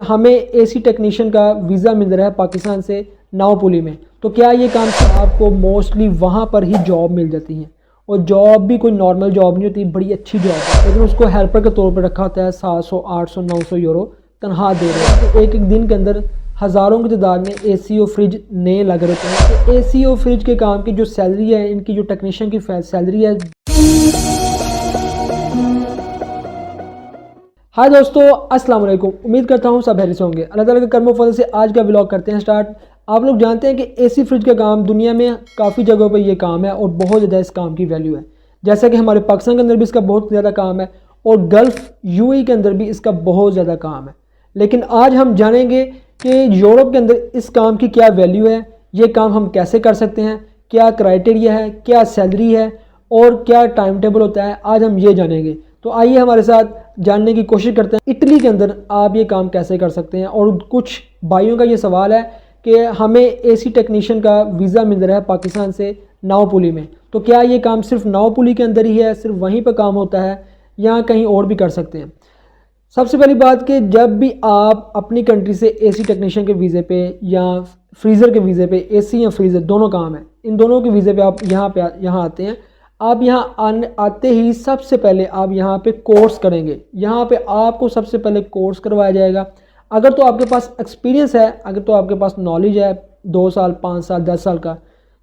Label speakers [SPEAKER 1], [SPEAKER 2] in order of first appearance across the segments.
[SPEAKER 1] हमें AC technician का visa मिल रहा है पाकिस्तान से नावपुली में, तो क्या ये काम आपको मोस्टली वहाँ पर ही जॉब मिल जाती है। और जॉब भी कोई नॉर्मल जॉब नहीं होती, बड़ी अच्छी जॉब है, लेकिन उसको हेल्पर के तौर पर रखा होता है। 700 800 900 यूरो तनख्वाह दे रहे हैं। तो एक एक दिन के अंदर हज़ारों की तादाद में एसी और फ्रिज नए लग रहे हैं। तो एसी और फ्रिज के काम की जो सैलरी है, इनकी जो टेक्नीशियन की सैलरी है। हाय दोस्तों, अस्सलाम वालेकुम। उम्मीद करता हूँ सब हैरिस होंगे। अल्लाह ताला के कर्म फजल से आज का व्लॉग करते हैं स्टार्ट। आप लोग जानते हैं कि एसी फ्रिज का काम दुनिया में काफ़ी जगहों पर ये काम है और बहुत ज़्यादा इस काम की वैल्यू है। जैसा कि हमारे पाकिस्तान के अंदर भी इसका बहुत ज़्यादा काम है और गल्फ़ यूएई के अंदर भी इसका बहुत ज़्यादा काम है। लेकिन आज हम जानेंगे कि यूरोप के अंदर इस काम की क्या वैल्यू है, ये काम हम कैसे कर सकते हैं, क्या क्राइटेरिया है, क्या सैलरी है और क्या टाइम टेबल होता है। आज हम ये जानेंगे। तो आइए हमारे साथ जानने की कोशिश करते हैं इटली के अंदर आप ये काम कैसे कर सकते हैं। और कुछ भाइयों का ये सवाल है कि हमें एसी टेक्नीशियन का वीज़ा मिल रहा है पाकिस्तान से नावपुली में, तो क्या ये काम सिर्फ नावपुली के अंदर ही है, सिर्फ वहीं पर काम होता है या कहीं और भी कर सकते हैं। सबसे पहली बात कि जब भी आप अपनी कंट्री से एसी टेक्नीशियन के वीज़े पे या फ्रीज़र के वीज़े पे, एसी या फ्रीज़र दोनों काम है, इन दोनों के वीज़े पे आप यहाँ आते हैं। आप यहाँ आते ही सबसे पहले आप यहाँ पे कोर्स करेंगे। यहाँ पे आपको सबसे पहले कोर्स करवाया जाएगा। अगर तो आपके पास एक्सपीरियंस है, अगर तो आपके पास नॉलेज है 2 साल 5 साल 10 साल का,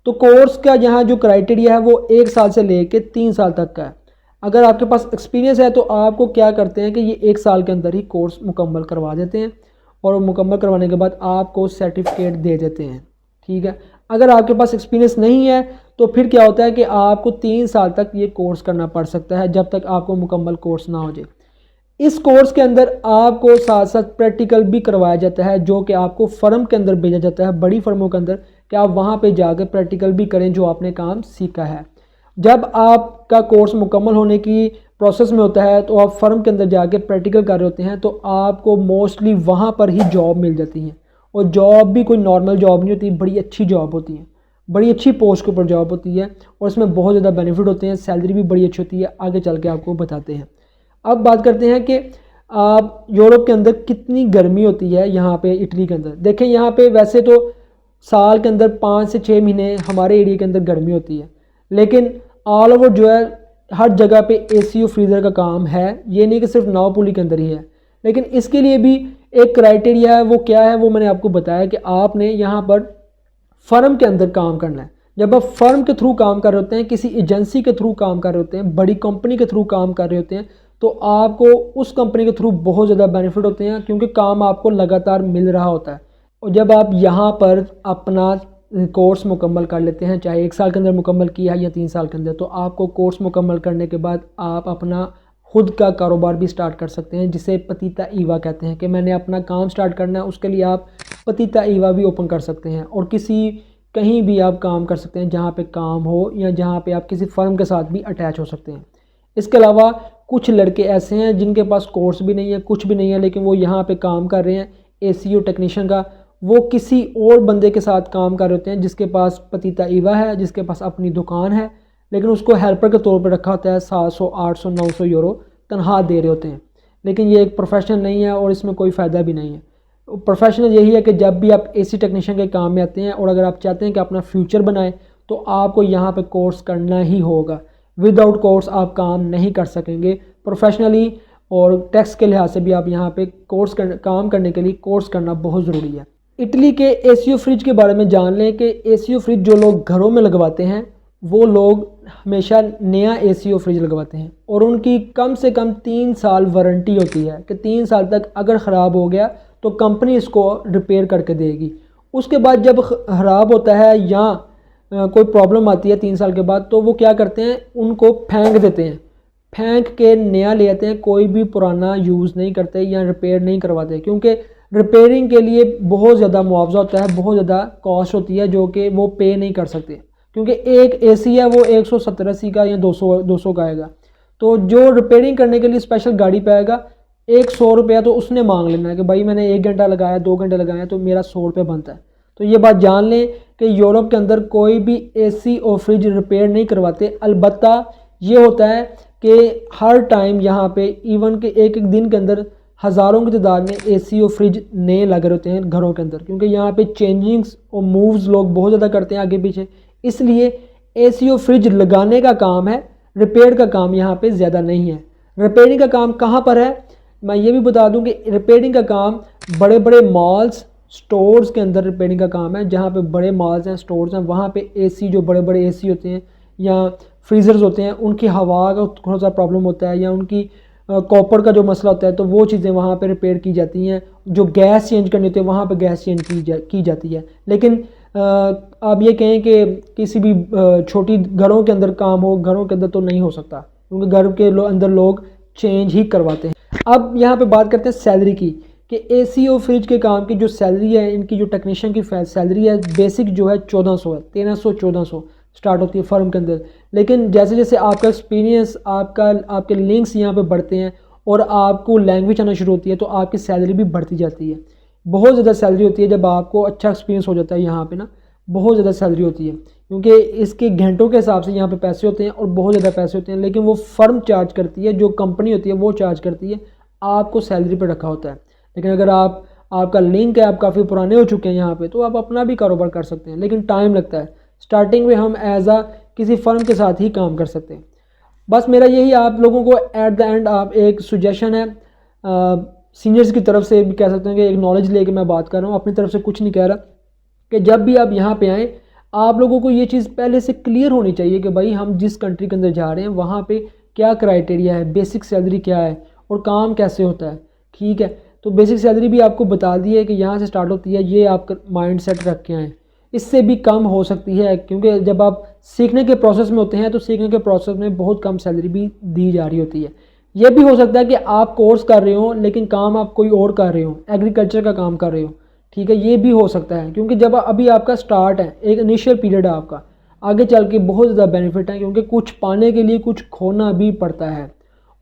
[SPEAKER 1] तो कोर्स का यहाँ जो क्राइटेरिया है वो 1 साल से लेके 3 साल तक का है। अगर आपके पास एक्सपीरियंस है तो आपको क्या करते हैं कि ये 1 साल के अंदर ही कोर्स मुकम्मल करवा देते हैं और मुकम्मल करवाने के बाद आपको सर्टिफिकेट दे देते हैं। ठीक है। अगर आपके पास एक्सपीरियंस नहीं है तो फिर क्या होता है कि आपको 3 साल तक ये कोर्स करना पड़ सकता है, जब तक आपको मुकम्मल कोर्स ना हो जाए। इस कोर्स के अंदर आपको साथ साथ प्रैक्टिकल भी करवाया जाता है, जो कि आपको फर्म के अंदर भेजा जाता है, बड़ी फर्मों के अंदर, कि आप वहाँ पे जाकर प्रैक्टिकल भी करें जो आपने काम सीखा है। जब आपका कोर्स मुकम्मल होने की प्रोसेस में होता है तो आप फर्म के अंदर जाके प्रैक्टिकल कर रहे होते हैं, तो आपको मोस्टली वहाँ पर ही जॉब मिल जाती है। और जॉब भी कोई नॉर्मल जॉब नहीं होती, बड़ी अच्छी जॉब होती है, बड़ी अच्छी पोस्ट के ऊपर जॉब होती है और इसमें बहुत ज़्यादा बेनिफिट होते हैं, सैलरी भी बड़ी अच्छी होती है। आगे चल के आपको बताते हैं। अब बात करते हैं कि आप यूरोप के अंदर कितनी गर्मी होती है। यहाँ पे इटली के अंदर देखें, यहाँ पे वैसे तो साल के अंदर 5 से 6 महीने हमारे एरिया के अंदर गर्मी होती है, लेकिन ऑल ओवर जो है हर जगह पे एसी और फ्रीज़र का काम है। ये नहीं कि सिर्फ नावपुली के अंदर ही है, लेकिन इसके लिए भी एक क्राइटेरिया है। वो क्या है, वो मैंने आपको बताया कि आपने यहाँ पर फर्म के अंदर काम करना है। जब आप फर्म के थ्रू काम कर रहे होते हैं, किसी एजेंसी के थ्रू काम कर रहे होते हैं, बड़ी कंपनी के थ्रू काम कर रहे होते हैं, तो आपको उस कंपनी के थ्रू बहुत ज़्यादा बेनिफिट होते हैं, क्योंकि काम आपको लगातार मिल रहा होता है। और जब आप यहाँ पर अपना कोर्स मुकम्मल कर लेते हैं, चाहे 1 साल के अंदर मुकम्मल किया है या 3 साल के अंदर, तो आपको कोर्स मुकम्मल करने के बाद आप अपना खुद का कारोबार भी स्टार्ट कर सकते हैं, जिसे पतीता ईवा कहते हैं। कि मैंने अपना काम स्टार्ट करना है, उसके लिए आप पतीता ईवा भी ओपन कर सकते हैं और कहीं भी आप काम कर सकते हैं जहाँ पे काम हो, या जहाँ पे आप किसी फर्म के साथ भी अटैच हो सकते हैं। इसके अलावा कुछ लड़के ऐसे हैं जिनके पास कोर्स भी नहीं है, कुछ भी नहीं है, लेकिन वो यहाँ पे काम कर रहे हैं एसीओ टेक्नीशियन का। वो किसी और बंदे के साथ काम कर रहे होते हैं जिसके पास पतीता ईवा है, जिसके पास अपनी दुकान है, लेकिन उसको हेल्पर के तौर पर रखा होता है। 700 800 900 यूरो तनख्वाह दे रहे होते हैं। लेकिन ये एक प्रोफेशन नहीं है और इसमें कोई फ़ायदा भी नहीं है। प्रोफेशनल यही है कि जब भी आप एसी टेक्नीशियन के काम में आते हैं और अगर आप चाहते हैं कि अपना फ्यूचर बनाएं, तो आपको यहाँ पे कोर्स करना ही होगा। विदाउट कोर्स आप काम नहीं कर सकेंगे प्रोफेशनली, और टैक्स के लिहाज से भी आप यहाँ पे काम करने के लिए कोर्स करना बहुत ज़रूरी है। इटली के एसीओ फ्रिज के बारे में जान लें कि एसीओ फ्रिज जो लोग घरों में लगवाते हैं, वो लोग हमेशा नया एसीओ फ्रिज लगवाते हैं और उनकी कम से कम 3 साल वारंटी होती है कि 3 साल तक अगर ख़राब हो गया तो कंपनी इसको रिपेयर करके देगी। उसके बाद जब ख़राब होता है या कोई प्रॉब्लम आती है 3 साल के बाद, तो वो क्या करते हैं, उनको फेंक देते हैं, फेंक के नया ले आते हैं। कोई भी पुराना यूज़ नहीं करते या रिपेयर नहीं करवाते, क्योंकि रिपेयरिंग के लिए बहुत ज़्यादा मुआवजा होता है, बहुत ज़्यादा कॉस्ट होती है, जो कि वो पे नहीं कर सकते। क्योंकि एक एसी है वो 170-80 का या 200 का आएगा, तो जो रिपेयरिंग करने के लिए स्पेशल गाड़ी पे आएगा, 100 रुपया तो उसने मांग लेना है कि भाई मैंने 1 घंटा लगाया, 2 घंटे लगाया, तो मेरा 100 रुपये बनता है। तो ये बात जान लें कि यूरोप के अंदर कोई भी एसी और फ्रिज रिपेयर नहीं करवाते। अलबत्ता ये होता है कि हर टाइम यहाँ पे इवन के एक दिन के अंदर हज़ारों की तादाद में एसी और फ्रिज नए लगे होते हैं घरों के अंदर, क्योंकि यहाँ पे चेंजिंग्स और मूव्स लोग बहुत ज़्यादा करते हैं आगे पीछे। इसलिए एसी और फ्रिज लगाने का काम है, रिपेयर का काम यहाँ पे ज़्यादा नहीं है। रिपेयरिंग का काम कहाँ पर है, मैं ये भी बता दूं कि रिपेयरिंग का काम बड़े बड़े मॉल्स स्टोर्स के अंदर रिपेयरिंग का काम है। जहाँ पे बड़े मॉल्स हैं, स्टोर्स हैं, वहाँ पे एसी, जो बड़े बड़े एसी होते हैं या फ्रीज़र्स होते हैं, उनकी हवा का थोड़ा सा प्रॉब्लम होता है या उनकी कॉपर का जो मसला होता है, तो वो चीज़ें वहाँ पे रिपेयर की जाती हैं। जो गैस चेंज करनी होती है वहाँ पे गैस चेंज की जाती है। लेकिन आप ये कहें कि किसी भी छोटी घरों के अंदर काम हो, घरों के अंदर तो नहीं हो सकता, क्योंकि घर के अंदर लोग चेंज ही करवाते हैं। अब यहाँ पे बात करते हैं सैलरी की, कि एसी और फ्रिज के काम की जो सैलरी है, इनकी जो टेक्नीशियन की सैलरी है, बेसिक जो है 1400 है, 1300-1400 स्टार्ट होती है फर्म के अंदर। लेकिन जैसे जैसे आपका एक्सपीरियंस, आपके लिंक्स यहाँ पे बढ़ते हैं और आपको लैंग्वेज आना शुरू होती है, तो आपकी सैलरी भी बढ़ती जाती है। बहुत ज़्यादा सैलरी होती है जब आपको अच्छा एक्सपीरियंस हो जाता है यहाँ पे ना, बहुत ज़्यादा सैलरी होती है, क्योंकि इसके घंटों के हिसाब से यहाँ पे पैसे होते हैं और बहुत ज़्यादा पैसे होते हैं। लेकिन वो फर्म चार्ज करती है, जो कंपनी होती है वो चार्ज करती है, आपको सैलरी पर रखा होता है। लेकिन अगर आपका लिंक है, आप काफ़ी पुराने हो चुके हैं यहाँ पे, तो आप अपना भी कारोबार कर सकते हैं, लेकिन टाइम लगता है। स्टार्टिंग में हम किसी फर्म के साथ ही काम कर सकते हैं। बस मेरा यही आप लोगों को एट द एंड आप एक सुजेशन है, सीनियर्स की तरफ से भी कह सकते हैं कि एक नॉलेज लेके मैं बात कर रहा हूँ, अपनी तरफ से कुछ नहीं कह रहा, कि जब भी आप यहाँ पे आएँ, आप लोगों को ये चीज़ पहले से क्लियर होनी चाहिए कि भाई हम जिस कंट्री के अंदर जा रहे हैं वहाँ पे क्या क्राइटेरिया है, बेसिक सैलरी क्या है और काम कैसे होता है। ठीक है, तो बेसिक सैलरी भी आपको बता दी है कि यहाँ से स्टार्ट होती है, ये आप माइंड सेट रख के आएँ। इससे भी कम हो सकती है, क्योंकि जब आप सीखने के प्रोसेस में होते हैं तो सीखने के प्रोसेस में बहुत कम सैलरी भी दी जा रही होती है। ये भी हो सकता है कि आप कोर्स कर रहे हो लेकिन काम आप कोई और कर रहे हो, एग्रीकल्चर का काम कर रहे हो। ठीक है, ये भी हो सकता है, क्योंकि जब अभी आपका स्टार्ट है, एक इनिशियल पीरियड है आपका, आगे चल के बहुत ज़्यादा बेनिफिट है, क्योंकि कुछ पाने के लिए कुछ खोना भी पड़ता है।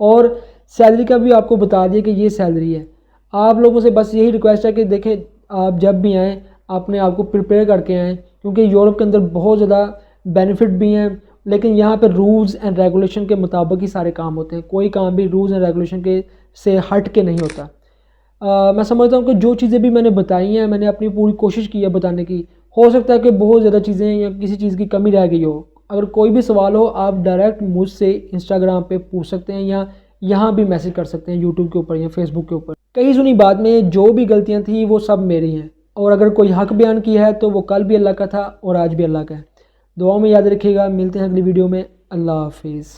[SPEAKER 1] और सैलरी का भी आपको बता दिया कि ये सैलरी है। आप लोगों से बस यही रिक्वेस्ट है कि देखें, आप जब भी आएँ अपने आप को प्रिपेयर करके आएँ, क्योंकि यूरोप के अंदर बहुत ज़्यादा बेनिफिट भी हैं, लेकिन यहाँ पे रूल्स एंड रेगुलेशन के मुताबिक ही सारे काम होते हैं। कोई काम भी रूल्स एंड रेगुलेशन के से हट के नहीं होता। मैं समझता हूँ कि जो चीज़ें भी मैंने बताई हैं, मैंने अपनी पूरी कोशिश की है बताने की। हो सकता है कि बहुत ज़्यादा चीज़ें या किसी चीज़ की कमी रह गई हो। अगर कोई भी सवाल हो, आप डायरेक्ट मुझसे इंस्टाग्राम पे पूछ सकते हैं या यहाँ भी मैसेज कर सकते हैं, यूट्यूब के ऊपर या फेसबुक के ऊपर। कहीं सुनी बात में जो भी गलतियाँ थी वो सब मेरी हैं, और अगर कोई हक बयान किया है तो वो कल भी अल्लाह का था और आज भी अल्लाह का है। दुआ में याद रखिएगा। मिलते हैं अगली वीडियो में। अल्लाह हाफिज़।